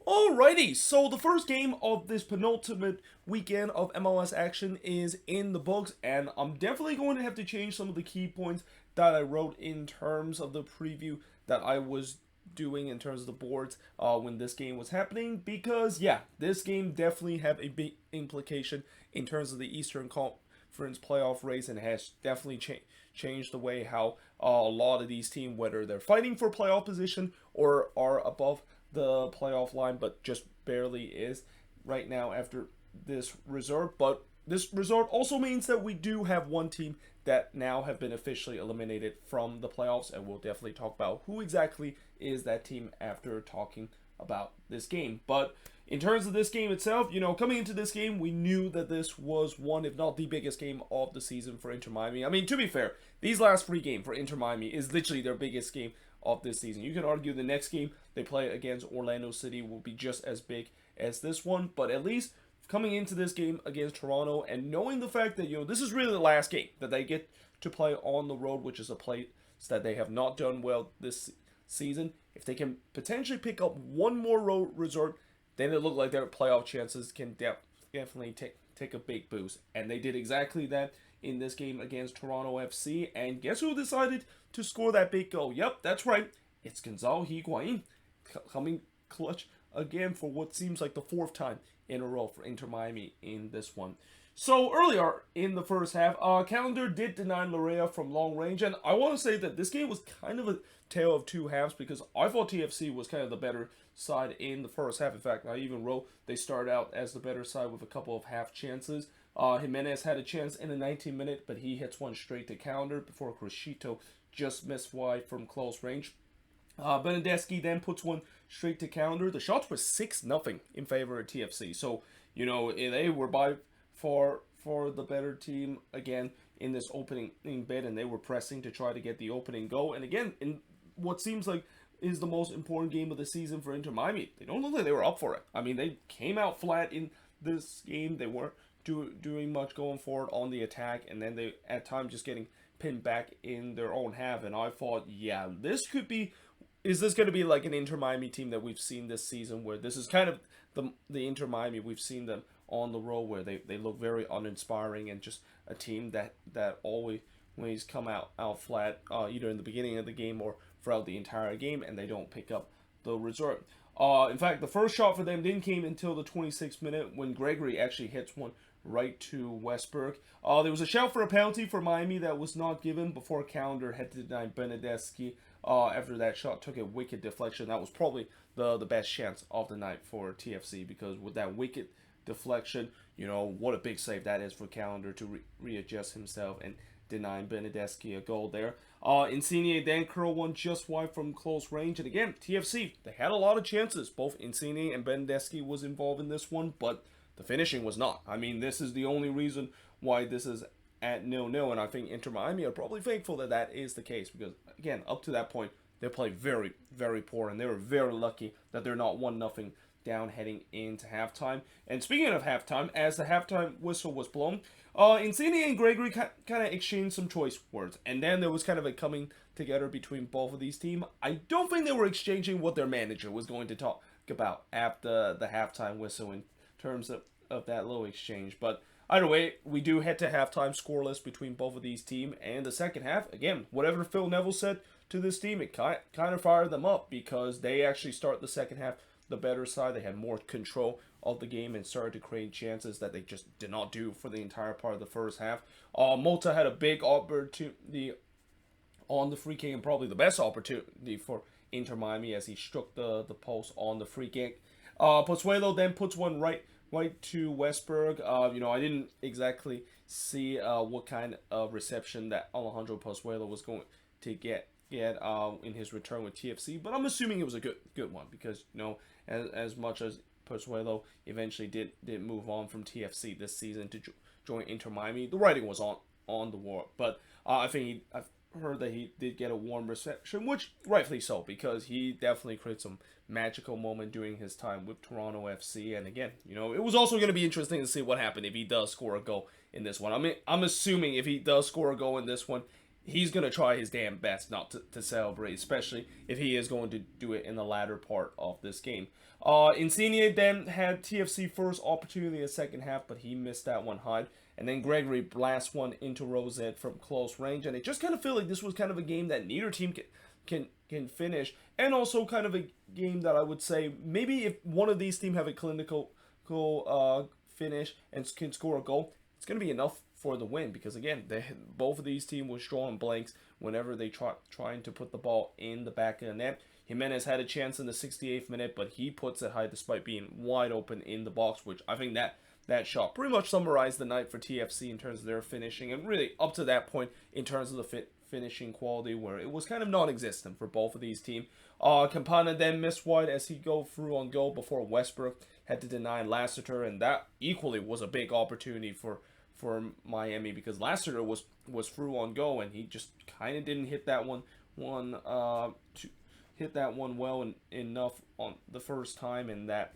Alrighty, so the first game of this penultimate weekend of MLS action is in the books, and I'm definitely going to have to change some of the key points that I wrote in terms of the preview that I was doing in terms of the boards when this game was happening, because yeah, this game definitely have a big implication in terms of the Eastern Conference playoff race, and has definitely changed the way how a lot of these teams, whether they're fighting for playoff position or are above the playoff line, but just barely is right now after this result. But this result also means that we do have one team that now have been officially eliminated from the playoffs, and we'll definitely talk about who exactly is that team after talking about this game. But in terms of this game itself, coming into this game, we knew that this was one, if not the biggest game of the season for Inter Miami. I mean, to be fair, these last three games for Inter Miami is literally their biggest game of this season. You can argue the next game they play against Orlando City will be just as big as this one, but at least coming into this game against Toronto and knowing the fact that this is really the last game that they get to play on the road, which is a place that they have not done well this season. If they can potentially pick up one more road result, then it looked like their playoff chances can definitely take a big boost, and they did exactly that in this game against Toronto FC. And guess who decided to score that big goal? Yep, that's right. It's Gonzalo Higuain coming clutch again for what seems like the fourth time in a row for Inter Miami in this one. So earlier in the first half, Calendar did deny Larea from long range, and I want to say that this game was kind of a tale of two halves, because I thought TFC was kind of the better side in the first half. In fact, I even wrote they started out as the better side with a couple of half chances. Jimenez had a chance in the 19th minute, but he hits one straight to Calendar before Crescito just missed wide from close range. Benedeski then puts one straight to Calendar. The shots were 6-0 in favor of TFC. So, they were by far the better team again in this opening bid, and they were pressing to try to get the opening goal. And again, in what seems like is the most important game of the season for Inter Miami, they don't look like they were up for it. I mean, they came out flat in this game. They weren't doing much going forward on the attack, and then they at times just getting pinned back in their own half. And I thought, yeah, this could be. Is this going to be like an Inter Miami team that we've seen this season, where this is kind of the Inter Miami we've seen them on the road, where they look very uninspiring and just a team that always come out flat, either in the beginning of the game or throughout the entire game, and they don't pick up the result. In fact, the first shot for them didn't came until the 26th minute, when Gregory actually hits one right to Westberg. There was a shout for a penalty for Miami that was not given before Calendar had to deny Benedeski. After that shot took a wicked deflection. That was probably the best chance of the night for TFC, because with that wicked deflection, what a big save that is for Calendar to readjust himself and denying Benedeski a goal there. Insigne then curled one just wide from close range, and again, TFC, they had a lot of chances. Both Insigne and Benedeski was involved in this one, but the finishing was not. I mean, this is the only reason why this is at 0-0, and I think Inter Miami are probably thankful that that is the case, because again, up to that point, they played very, very poor, and they were very lucky that they're not 1-0 down heading into halftime. And speaking of halftime, as the halftime whistle was blown, Insigne and Gregory kind of exchanged some choice words, and then there was kind of a coming together between both of these teams. I don't think they were exchanging what their manager was going to talk about after the halftime whistle in terms of that little exchange, but either way, we do head to halftime scoreless between both of these teams, and the second half, again, whatever Phil Neville said to this team, it kind of fired them up, because they actually start the second half the better side. They had more control of the game and started to create chances that they just did not do for the entire part of the first half. Mota had a big opportunity on the free kick, and probably the best opportunity for Inter Miami, as he struck the post on the free kick. Pozuelo then puts one right to Westberg. I didn't exactly see what kind of reception that Alejandro Pozuelo was going to get in his return with TFC, but I'm assuming it was a good one, because as much as Pozuelo eventually did move on from TFC this season to join Inter Miami, the writing was on the wall. But I think I've heard that he did get a warm reception, which rightfully so, because he definitely created some magical moment during his time with Toronto FC. And again, it was also going to be interesting to see what happened if he does score a goal in this one. I mean, I'm assuming if he does score a goal in this one, he's going to try his damn best not to celebrate, especially if he is going to do it in the latter part of this game. Insigne then had TFC first opportunity in the second half, but he missed that one hard. And then Gregory blasts one into Rosette from close range, and it just kind of feel like this was kind of a game that neither team can finish, and also kind of a game that I would say maybe if one of these teams have a clinical finish and can score a goal, it's going to be enough for the win, because again, both of these teams were drawing blanks whenever they trying to put the ball in the back of the net. Jimenez had a chance in the 68th minute, but he puts it high despite being wide open in the box, which I think that shot pretty much summarized the night for TFC in terms of their finishing, and really up to that point in terms of the finishing quality, where it was kind of non-existent for both of these teams. Campana then missed wide as he go through on goal before Westbrook had to deny Lassiter, and that equally was a big opportunity for Miami, because Lassiter was through on goal and he just kind of didn't hit that one well enough on the first time, and that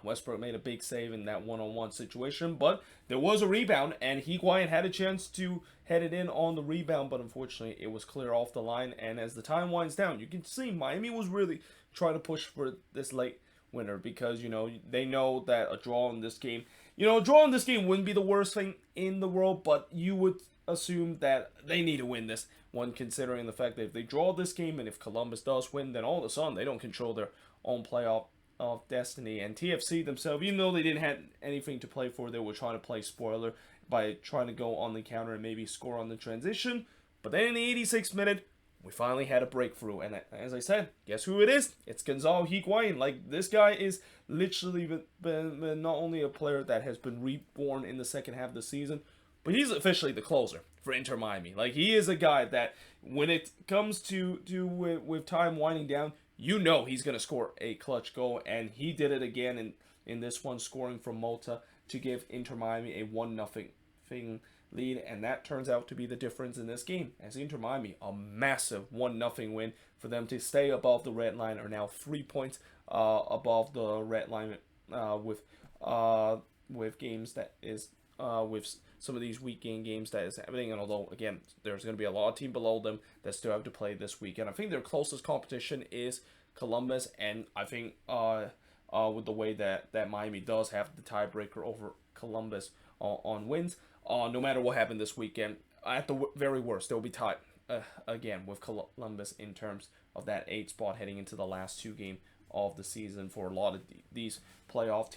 Westbrook made a big save in that one-on-one situation. But there was a rebound, and Higuain had a chance to head it in on the rebound, but unfortunately it was clear off the line. And as the time winds down, you can see Miami was really trying to push for this late winner, because they know that a draw in this game, a draw in this game wouldn't be the worst thing in the world, but you would assume that they need to win this one, considering the fact that if they draw this game and if Columbus does win, then all of a sudden they don't control their own playoff of destiny. And TFC themselves, even though they didn't have anything to play for, they were trying to play spoiler by trying to go on the counter and maybe score on the transition. But then in the 86th minute, we finally had a breakthrough, and as I said, guess who it is? It's Gonzalo Higuain. Like, this guy is literally been not only a player that has been reborn in the second half of the season, but he's officially the closer for Inter Miami. Like, he is a guy that when it comes to with time winding down, he's going to score a clutch goal, and he did it again in this one, scoring from Malta to give Inter Miami a 1-0 lead, and that turns out to be the difference in this game, as Inter Miami, a massive 1-0 win for them to stay above the red line, are now 3 points above the red line with games that is with some of these weekend games that is happening. And although again there's going to be a lot of teams below them that still have to play this weekend, I think their closest competition is Columbus, and I think with the way that Miami does have the tiebreaker over Columbus on wins, no matter what happened this weekend, at the very worst they'll be tied again with Columbus in terms of that 8 spot heading into the last 2 games of the season for a lot of these playoff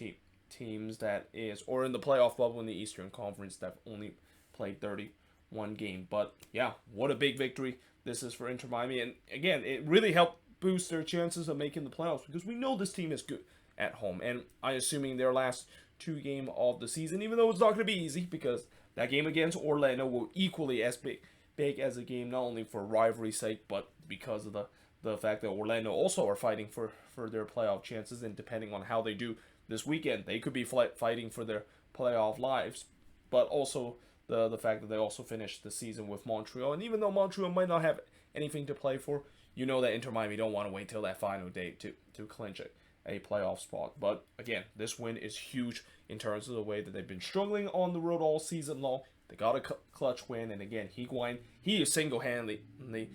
teams that is, or in the playoff bubble in the Eastern Conference that only played 31 games. But yeah, what a big victory this is for Inter Miami, and again, it really helped boost their chances of making the playoffs, because we know this team is good at home, and I'm assuming their last 2 games of the season, even though it's not going to be easy, because that game against Orlando will equally as big as a game, not only for rivalry's sake, but because of the fact that Orlando also are fighting for their playoff chances, and depending on how they do this weekend, they could be fighting for their playoff lives. But also the fact that they also finished the season with Montreal, and even though Montreal might not have anything to play for, that Inter Miami don't want to wait till that final day to clinch a playoff spot. But again, this win is huge in terms of the way that they've been struggling on the road all season long. They got a clutch win, and again, Higuain, he is single-handedly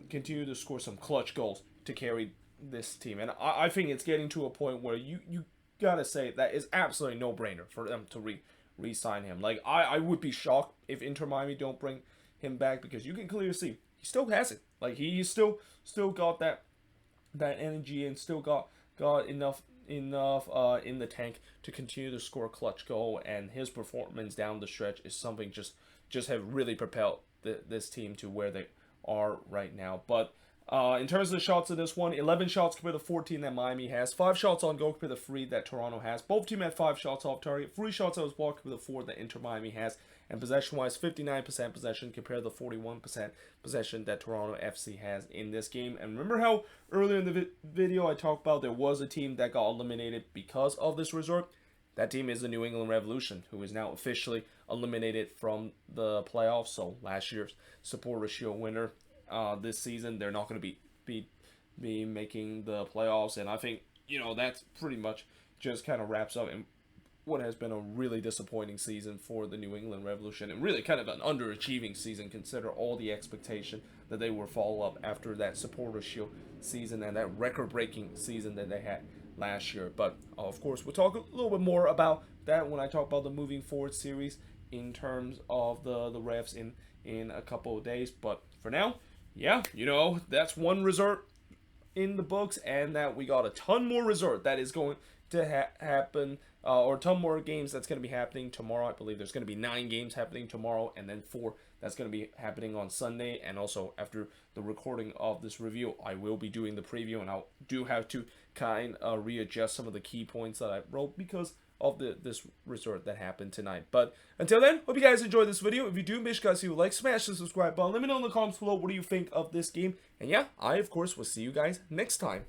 continue to score some clutch goals to carry this team. And I think it's getting to a point where you gotta say that is absolutely no-brainer for them to re-sign him. Like, I would be shocked if Inter Miami don't bring him back, because you can clearly see he still has it. Like, he's still got that energy, and still got enough in the tank to continue to score a clutch goal, and his performance down the stretch is something just have really propelled this team to where they are right now. But in terms of the shots of this one, 11 shots compared to 14 that Miami has, 5 shots on goal compared to 3 that Toronto has. Both teams had 5 shots off target, 3 shots that was blocked compared to 4 that Inter Miami has. And possession-wise, 59% possession compared to the 41% possession that Toronto FC has in this game. And remember how earlier in the video I talked about there was a team that got eliminated because of this resort? That team is the New England Revolution, who is now officially eliminated from the playoffs. So last year's Supporters' Shield winner, this season they're not going to be making the playoffs. And I think that's pretty much just kind of wraps up what has been a really disappointing season for the New England Revolution, and really kind of an underachieving season, consider all the expectation that they were follow up after that Supporter Shield season and that record-breaking season that they had last year. But of course, we'll talk a little bit more about that when I talk about the moving forward series in terms of the refs in a couple of days. But for now, yeah, that's one result in the books, and that we got a ton more resort that is going to happen, or a ton more games that's going to be happening tomorrow. I believe there's going to be 9 games happening tomorrow, and then 4 that's going to be happening on Sunday. And also, after the recording of this review, I will be doing the preview, and I do have to kind of readjust some of the key points that I wrote because of this resort that happened tonight. But until then, hope you guys enjoyed this video. If you do, make sure you like, smash the subscribe button. Let me know in the comments below what do you think of this game. And yeah, I of course will see you guys next time.